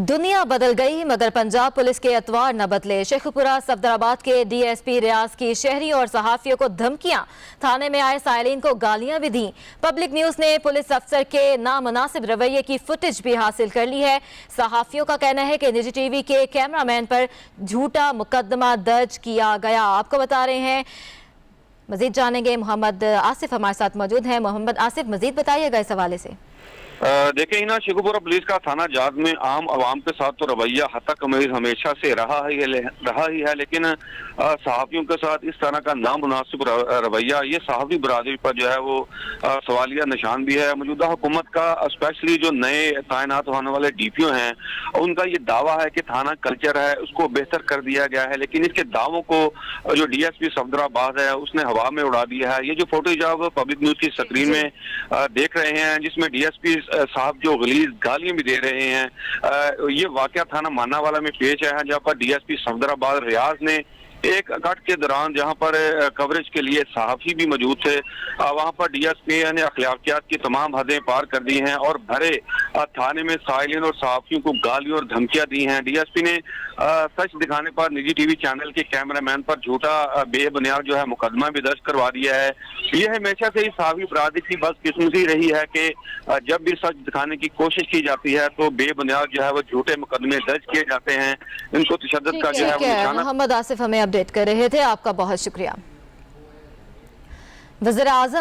दुनिया बदल गई मगर पंजाब पुलिस के अतवार न बदले। शेखपुरा सफदराबाद के डीएसपी रियाज की शहरी और सहाफियों को धमकियां, थाने में आए साइलिन को गालियां भी दी। पब्लिक न्यूज ने पुलिस अफसर के नामुनासिब रवैये की फुटेज भी हासिल कर ली है। सहाफियों का कहना है कि निजी टीवी के कैमरामैन पर झूठा मुकदमा दर्ज किया गया। आपको बता रहे हैं, मजीद जानेंगे। मोहम्मद आसिफ हमारे साथ मौजूद हैं। मोहम्मद आसिफ, मजीद बताइएगा इस हवाले से। देखिए ही ना, शेखपुरा पुलिस का थाना जात में आम आवाम के साथ तो रवैया हतकमीज हमेशा से रहा ही है, लेकिन सहाफियों के साथ इस तरह का नामुनासिब रवैया ये सहाफी बरादरी पर जो है वो सवालिया निशान भी है। मौजूदा हुकूमत का स्पेशली जो नए तैनात होने वाले डीपीओ हैं, उनका ये दावा है कि थाना कल्चर है उसको बेहतर कर दिया गया है, लेकिन इसके दावों को जो डीएसपी सफदराबाद है उसने हवा में उड़ा दिया है। ये जो फोटोज आप पब्लिक न्यूज की स्क्रीन में देख रहे हैं, जिसमें डीएसपी साहब जो गलीज गालियां भी दे रहे हैं, ये वाकया थाना मानावाला में पेश आया है, जहाँ पर डीएसपी सफदराबाद रियाज ने एक कट के दौरान जहां पर कवरेज के लिए सहाफी भी मौजूद थे, वहां पर डीएसपी ने अखलाकियात की तमाम हदें पार कर दी हैं और भरे थाने में साइलिन और सहाफियों को गालियां और धमकियां दी हैं। डीएसपी ने सच दिखाने पर निजी टीवी चैनल के कैमरामैन पर झूठा बेबुनियाद जो है मुकदमा भी दर्ज करवा दिया है। यह हमेशा से ही सहाफी बरादरी की बदकिस्मती रही है कि जब भी सच दिखाने की कोशिश की जाती है तो बेबुनियाद जो है वो झूठे मुकदमे दर्ज किए जाते हैं। इनको तशद्दुद का जो है वो निशाना। मोहम्मद आसिफ हमें अपडेट कर रहे थे, आपका बहुत शुक्रिया। वज़ीर-ए-आज़म